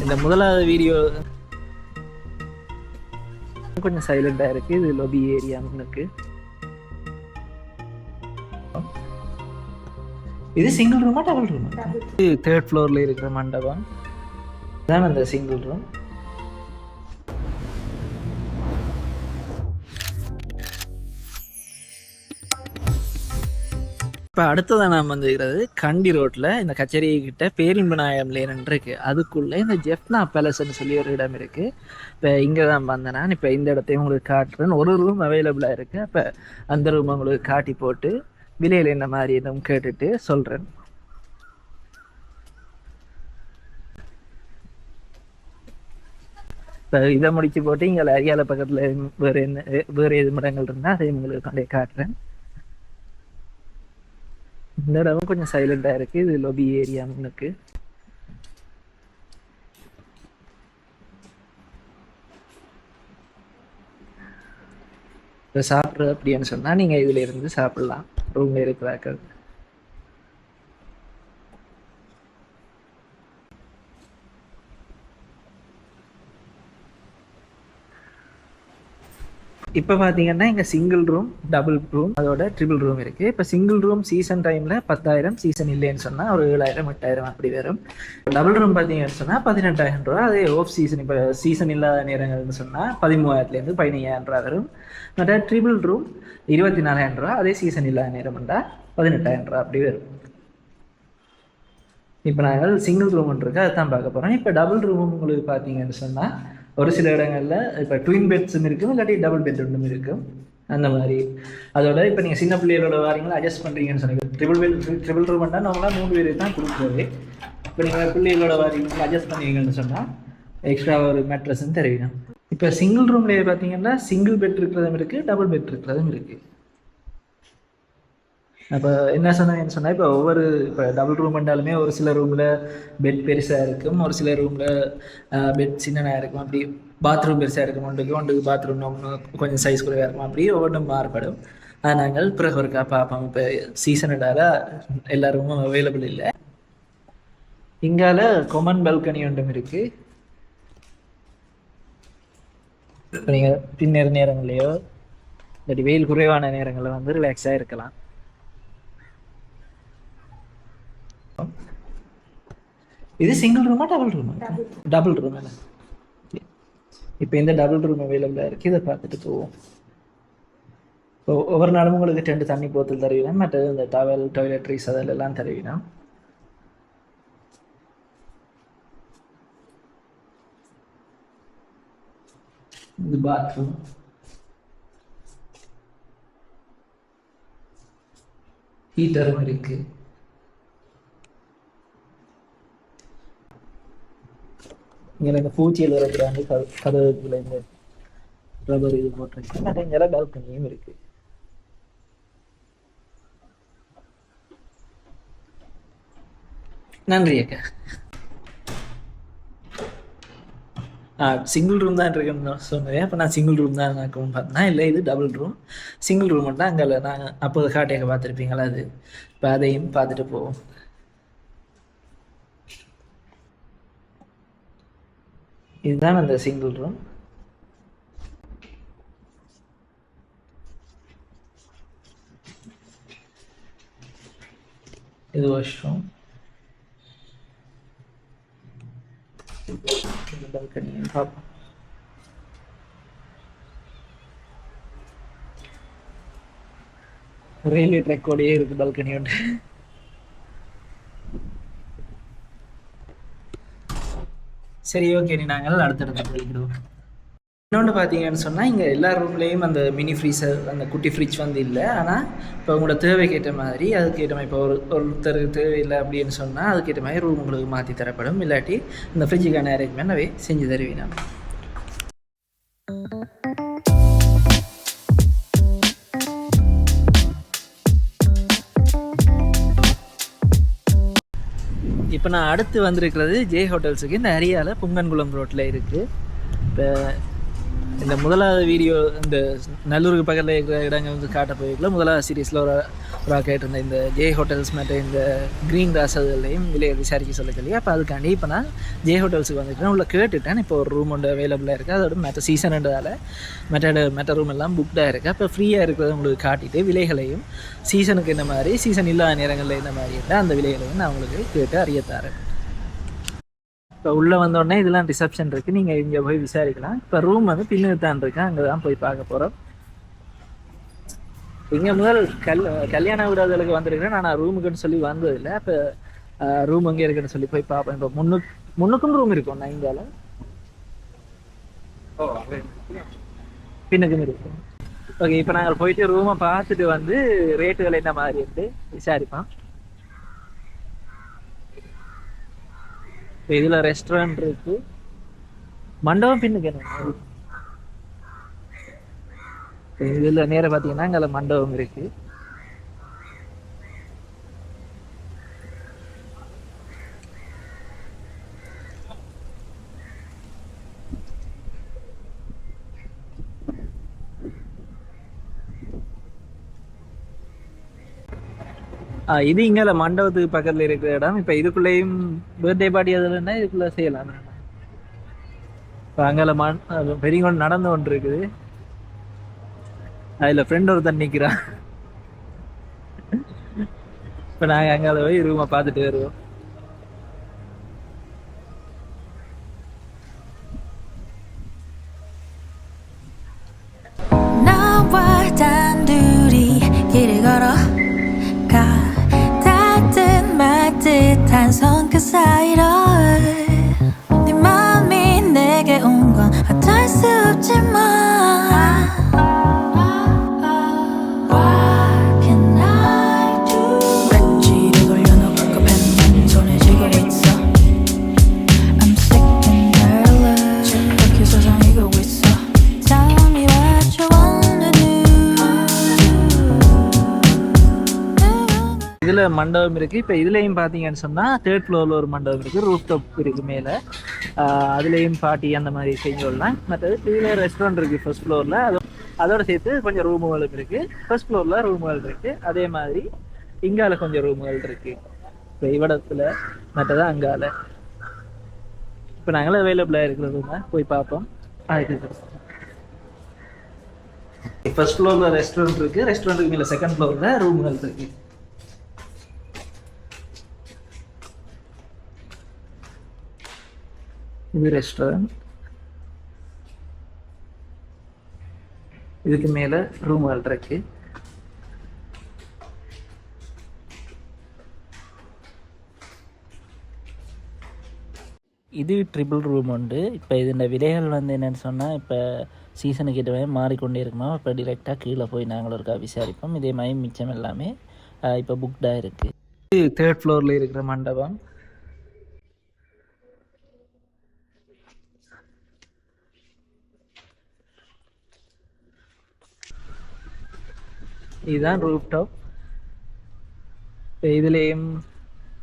இந்த முதலாவது வீடியோ கொஞ்சம் சைலண்டாக இருக்குது. இது லொபி ஏரியா இருக்கு. இது சிங்கிள் ரூமா டபுள் ரூமா? இது 3rd ஃப்ளோரில் இருக்கிற மண்டபம் தான் அந்த சிங்கிள் ரூம். இப்போ அடுத்ததான் நாம் வந்துருக்கிறது கண்டி ரோட்டில் இந்த கச்சேரி கிட்ட பேரின்பு நாயம் லேன் இருக்கு. அதுக்குள்ளே இந்த ஜெஃப்னா பேலஸ்ன்னு சொல்லி ஒரு இடம் இருக்குது. இப்போ இங்கே தான் வந்தேன் நான். இப்போ இந்த இடத்தையும் உங்களுக்கு காட்டுறேன். ஒரு ரூம் அவைலபிளாக இருக்குது. அப்போ அந்த ரூம் உங்களுக்கு காட்டி போட்டு விலையில் என்ன மாதிரி எதுவும் கேட்டுட்டு சொல்கிறேன். இப்போ இதை முடிச்சு போட்டு இங்கே அரியால பக்கத்தில் வேறு எது இடங்கள் இருந்தால் அதை உங்களுக்கு கொண்டே காட்டுறேன். இந்த இடமும் கொஞ்சம் சைலண்டாக இருக்குது. இது லொபி ஏரியா இருக்கு. இப்போ சாப்பிட்றது அப்படின்னு சொன்னால் நீங்கள் இதில் இருந்து சாப்பிட்லாம். ரூமில் இருக்கிறாக்கள். இப்போ பார்த்தீங்கன்னா இங்கே சிங்கிள் ரூம், டபுள் ரூம், அதோட ட்ரிபிள் ரூம் இருக்குது. இப்போ சிங்கிள் ரூம் சீசன் டைமில் 10,000, சீசன் இல்லைன்னு சொன்னால் ஒரு 7,000 8,000 அப்படி வரும். டபுள் ரூம் பார்த்தீங்கன்னு சொன்னால் 18,000 ரூபா. அதே ஆஃப் சீசன், இப்போ சீசன் இல்லாத நேரங்கள்னு சொன்னால் 13,000 15,000 ரூபா வரும். மற்ற ட்ரிபிள் ரூம் 24,000 ரூபா. அதே சீசன் இல்லாத நேரம்ண்டா 18,000 ரூபா அப்படி வரும். இப்போ நாங்கள் சிங்கிள் ரூம் இருக்கு அதுதான் பார்க்க போகிறோம். இப்போ டபுள் ரூம் உங்களுக்கு பார்த்தீங்கன்னு சொன்னால் ஒரு சில இடங்களில் இப்போ ட்வின் பெட்ஸும் இருக்கும், இல்லாட்டி டபுள் பெட் ஒன்றும் இருக்கும். அந்த மாதிரி அதோட இப்போ நீங்கள் சின்ன பிள்ளைகளோட வாரீங்களா அட்ஜஸ்ட் பண்ணுறீங்கன்னு சொன்னீங்க. ட்ரிபிள் ரூம்னா நம்மளாம் 3 பேர் தான் கொடுக்குறது. இப்போ நீங்கள் பிள்ளைகளோட வாரீங்களா அட்ஜஸ்ட் பண்ணுவீங்கன்னு சொன்னால் எக்ஸ்ட்ரா ஒரு மேட்ரஸும் தருவீங்க. இப்போ சிங்கிள் ரூம்லேயே பார்த்தீங்கன்னா சிங்கிள் பெட் இருக்கிறதும் இருக்குது, டபுள் பெட் இருக்கிறதும் இருக்குது. அப்போ என்ன சொன்னேன்னு சொன்னால் இப்போ டபுள் ரூம் பண்ணாலுமே ஒரு சில ரூமில் பெட் பெருசாக இருக்கும், ஒரு சில ரூமில் பெட் சின்னதாக இருக்கும். அப்படி பாத்ரூம் பெருசாக இருக்கும், ஒன்றுக்கு பாத்ரூம் கொஞ்சம் சைஸ் குறைவாக இருக்கும். அப்படி ஒவ்வொன்றும் மாறுபடும். அது நாங்கள் பிறகு ஒருக்கா பார்ப்போம். இப்போ சீசனடால் எல்லா ரூமும் அவைலபிள் இல்லை. இங்கால கொமன் பால்கனி ஒன்றும் இருக்குது. இப்போ நீங்கள் பின்னர் நேரங்கள்லையோ இல்லாட்டி வெயில் குறைவான நேரங்களில் வந்து ரிலாக்ஸாக இருக்கலாம். இது சிங்கிள் ரூமா டபுள் ரூமா? Double room. இப்போ இந்த டபுள் ரூம் அவைலபிளாக இருக்குது. இதை பார்த்துட்டு போவோம். இப்போ ஒவ்வொரு நாளும் உங்களுக்கு 2 தண்ணி போத்தல் தருவீனா, மற்றது இந்த டவல் டாய்லெட்ரிஸ் அதெல்லாம் தருவீனா. இது பாத்ரூம். ஹீட்டரும் இருக்கு. இங்கே இந்த பூச்சியில் வரக்கூடாது கதவுக்குள்ள இந்த ரப்பர் இது போட்டிருக்கு. மற்ற இங்கே பால்கனியும் இருக்கு. நன்றி அக்கா. சிங்கிள் ரூம் தான் இருக்குன்னு சொன்னேன். அப்போ நான் சிங்கிள் ரூம் தான் இருக்குன்னு பார்த்தேன். இல்லை இது டபுள் ரூம். சிங்கிள் ரூம் தான் அங்கே நாங்கள் அப்போது காட்டையாக பார்த்துருப்பீங்களா, அது இப்போ அதையும் பார்த்துட்டு போவோம். இதுதான் அந்த சிங்கிள் ரூம். இது வாஷ்ரூம். பால்கனி பார்ப்போம். ரயில்வே ட்ராக்கோடையே இருக்கு பால்கனி ஒன்று. சரி, ஓகே, நாங்கள் அடுத்தடுத்து போய்க்கிடுவோம். இன்னொன்று பார்த்தீங்கன்னு சொன்னால் இங்கே எல்லா ரூம்லேயும் அந்த மினி ஃப்ரீசர், அந்த குட்டி ஃப்ரிட்ஜ் வந்து இல்லை. ஆனால் இப்போ உங்களோட தேவைக்கேற்ற மாதிரி அதுக்கேற்ற மாதிரி இப்போ ஒருத்தருக்கு தேவையில்லை அப்படின்னு சொன்னால் அதுக்கேற்ற மாதிரி ரூம் உங்களுக்கு மாற்றி தரப்படும். இல்லாட்டி இந்த ஃப்ரிட்ஜுக்கான அரேஞ்ச்மெண்ட் அவை செஞ்சு தருவீங்க. இப்போ நான் அடுத்து வந்திருக்கிறது ஜே ஹோட்டல்ஸுக்கு. இந்த அரியால புங்கன்குளம் ரோட்டில் இருக்குது. இப்போ இந்த முதலாவது வீடியோ இந்த நல்லூருக்கு பக்கத்தில் இருக்கிற இடங்கள் வந்து காட்ட போயிருக்கல முதலாவது சீரீஸில் ஒரு கேட்டிருந்தேன் இந்த ஜே ஹோட்டல்ஸ் மற்ற இந்த க்ரீன் கிராஸ் அதுலையும் விலையை விசாரிக்க சொல்லி அப்போ அதுக்காண்டி இப்போ நான் ஜே ஹோட்டல்ஸுக்கு வந்துட்டேன் உள்ள கேட்டுட்டேன் இப்போ ஒரு ரூம் ஒன்று அவைலபிளாக இருக்குது அதோட மற்ற சீசன்ன்றதால் மற்ற ரூம் எல்லாம் புக்டாக இருக்குது அப்போ ஃப்ரீயாக இருக்கிறத உங்களுக்கு காட்டிட்டு விலைகளையும் சீசனுக்கு என்ன மாதிரி சீசன் இல்லாத நேரங்களில் என்ன மாதிரி இருந்தால் அந்த விலைகளையும் நான் உங்களுக்கு கேட்டு அறியத்தாரேன். இப்போ உள்ளே வந்தோடனே இதெல்லாம் ரிசப்ஷன் இருக்குது, நீங்கள் இங்கே போய் விசாரிக்கலாம். இப்போ ரூம் வந்து பின்னுக்கு தான் இருக்கு, அங்கே தான் போய் பார்க்க போகிறோம். இங்கே முதல் கல்யாண வீடுகளுக்கு வந்திருக்கிறேன், நான் ரூமுக்குன்னு சொல்லி வந்ததில்லை. இப்போ ரூம் எங்கே இருக்குன்னு சொல்லி போய் பார்ப்பேன். இப்போ முன்னுக்கும் ரூம் இருக்கும், நான் இங்கால பின்னுக்கும் இருக்கும். ஓகே, இப்போ நாங்கள் போயிட்டு ரூமை பார்த்துட்டு வந்து ரேட்டுகள் என்ன மாதிரி இருந்து விசாரிப்போம். இதுல ரெஸ்டாரண்ட் இருக்கு, மண்டபம் பின்னுக்கு என்ன இதுல நேரம் பாத்தீங்கன்னா அங்க மண்டபம் இருக்கு. இது இங்கே மண்டபத்துக்கு பக்கத்தில் இருக்கிற இடம். இப்போ இதுக்குள்ளேயும் பர்த்டே பார்ட்டி அதுலன்னா இதுக்குள்ளே செய்யலாம். இப்போ அங்கே பெரிய நடந்து கொண்டு இருக்குது, அதில் ஃப்ரெண்ட் ஒருத்தன் நிற்கிறான். இப்போ நாங்கள் அங்கே போய் ரூமை பார்த்துட்டு வருவோம். 따뜻한 손끝 사이로 네 마음이 내게 온 건 어쩔 수 없지만 What can I do? 배지를 돌려놓고 펜만 손에 쥐고 있어 I'm sick and tired 이렇게 세상이고 있어 Tell me what you wanna do. இதுல மண்டபம் இருக்கு. இப்போ இதுலயும் பாத்தீங்கன்னு சொன்னா 3rd ஃப்ளோர்ல ஒரு மண்டபம் இருக்கு, ரூஃப் டாப் இருக்கு மேல. அதுலயும் பார்ட்டி அந்த மாதிரி செஞ்சோம்லாம். மற்றது கீழே ரெஸ்டாரண்ட் இருக்கு 1st ஃப்ளோர்ல, அதோட சேர்த்து கொஞ்சம் ரூமுகளும் இருக்கு. 1st ஃப்ளோர்ல ரூமுகள் இருக்கு, அதே மாதிரி இங்கால கொஞ்சம் ரூமுகள் இருக்கு. இப்போ இவ்விடத்துல மற்றது அங்கால. இப்போ நாங்களும் அவைலபிளா இருக்கிற ரூமை போய் பார்ப்போம். ஃபர்ஸ்ட் ஃப்ளோர்ல ரெஸ்டாரண்ட் இருக்கு, ரெஸ்டாரண்ட்டுக்கு மேல 2nd ஃப்ளோர்ல ரூமுகள் இருக்கு. இது ரெஸ்டாரண்ட், இதுக்கு மேல ரூமுகள் இருக்கு. இது ட்ரிபிள் ரூம் உண்டு. இப்போ இதோட விலைகள் வந்து என்னென்னு சொன்னால் இப்போ சீசனுக்கு கிட்டவே மாறிக்கொண்டே இருக்குமா. இப்போ டிரெக்டாக கீழே போய் நாங்கள் இருக்கா விசாரிப்போம். இதே மாதிரி மிச்சம் எல்லாமே இப்போ புக்டாக இருக்குது. இது 3rd ஃப்ளோரில் இருக்கிற மண்டபம். இதுதான் ரூஃப் டாப். இப்போ இதுலேயும்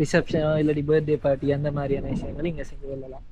ரிசப்ஷனோ இல்லாட்டி பர்த்டே பார்ட்டி அந்த மாதிரியான விஷயங்கள் இங்கே செஞ்சு கொள்ளலாம்.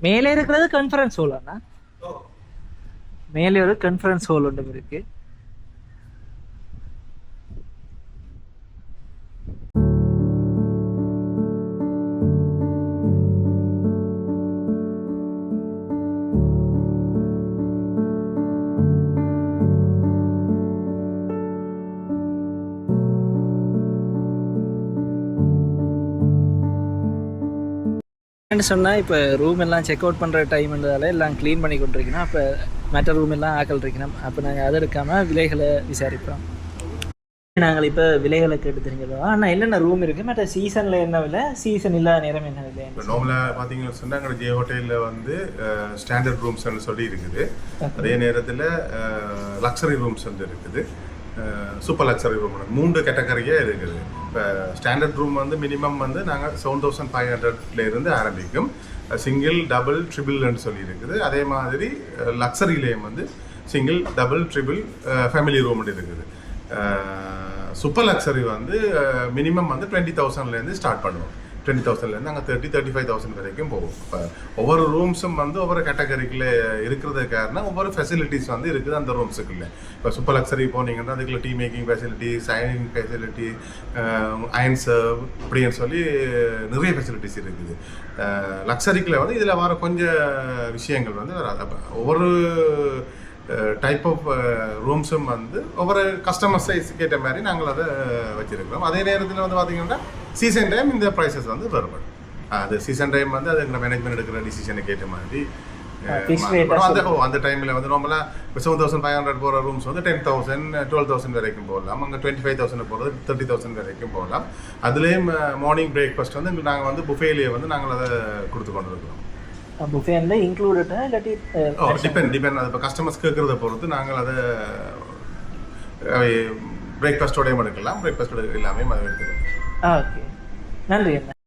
மேலே இருக்கிறது கான்ஃபரன்ஸ் ஹால் அண்ணா, மேலே ஒரு கான்ஃபரன்ஸ் ஹால் ஒன்று இருக்கு. சொன்னால் இப்போ ரூம் எல்லாம் செக் அவுட் பண்ணுற டைம்ன்றதால எல்லாம் க்ளீன் பண்ணி கொண்டிருக்கணும். அப்போ மற்ற ரூம் எல்லாம் ஆக்கள் இருக்கணும். அப்போ நாங்கள் அதை எடுக்காமல் விலைகளை விசாரிப்போம். நாங்கள் இப்போ விலைகளை கேட்டு தெரிஞ்சுக்கிறோம். ஆனால் என்னென்ன ரூம் இருக்குது, மற்ற சீசனில் என்ன விலை, சீசன் இல்லாத நேரம் என்ன விலை? இப்போ நார்மலாக பார்த்தீங்கன்னு சொன்னால் எங்கள் ஜே ஹோட்டலில் வந்து ஸ்டாண்டர்ட் ரூம்ஸ்ன்னு சொல்லி இருக்குது. அதே நேரத்தில் லக்ஸரி ரூம்ஸ் வந்து இருக்குது, சூப்பர் லக்ஸரி ரூம் 3 கேட்டகரியாக இருக்குது. இப்போ ஸ்டாண்டர்ட் ரூம் வந்து மினிமம் வந்து நாங்கள் 7500 ஆரம்பிக்கும். சிங்கிள், டபுள், ட்ரிபிள்னு சொல்லி இருக்குது. அதே மாதிரி லக்ஸரிலேயும் வந்து single, double, triple, family room இருக்குது. சூப்பர் லக்ஸரி வந்து மினிமம் வந்து 20,000 ஸ்டார்ட் பண்ணுவோம். 20,000லேருந்து நாங்கள் 35,000 வரைக்கும் போகும். இப்போ ஒவ்வொரு ரூம்ஸும் வந்து ஒவ்வொரு கேட்டகரிக்குள்ள இருக்கிறது காரணம் ஒவ்வொரு ஃபெசிலிட்டிஸ் வந்து இருக்குது அந்த ரூம்ஸுக்குள்ள. இப்போ சூப்பர் லக்ஸரி போனீங்கன்னா அதுக்குள்ள tea making facility, shining facility, iron serve அப்படின்னு சொல்லி நிறைய ஃபெசிலிட்டிஸ் இருக்குது. லக்ஸரிக்குள்ள வந்து இதில் வர கொஞ்சம் விஷயங்கள் வந்து வராது. அப்போ ஒவ்வொரு டைப் ஆஃப் ரூம்ஸும் வந்து ஒவ்வொரு கஸ்டமர் சைஸுக்கு ஏற்ற மாதிரி நாங்கள் அதை வச்சுருக்கிறோம். அதே நேரத்தில் வந்து பார்த்திங்கன்னா சீசன் டைம் இந்த ப்ரைஸஸ் வந்து வேறுபடும். அது சீசன் டைம் வந்து அது எங்கள் மேனேஜ்மெண்ட் எடுக்கிற டிசிஷனுக்கு ஏற்ற மாதிரி அந்த டைமில் வந்து நார்மலாக இப்போ 7,500 போகிற ரூம்ஸ் வந்து 10,000 12,000 வரைக்கும் போகலாம். அங்கே 25,000 போகிறது 30,000 வரைக்கும் போகலாம். அதுலேயும் மார்னிங் பிரேக்ஃபாஸ்ட் வந்து நாங்கள் வந்து புஃபேலேயே வந்து நாங்கள் அதை கொடுத்து கொண்டு இருக்கிறோம். புஃபேல இன்க்ளூடடா இல்லாட்டி டிபெண்ட் அது இப்போ கஸ்டமர்ஸ் கேட்குறத பொறுத்து நாங்கள் அதை பிரேக்ஃபாஸ்ட்டோடையும் எடுக்கலாம், பிரேக்ஃபாஸ்ட்டோட எல்லாமே அதை எடுத்துக்கலாம். ஓகே, நன்றி அண்ணா.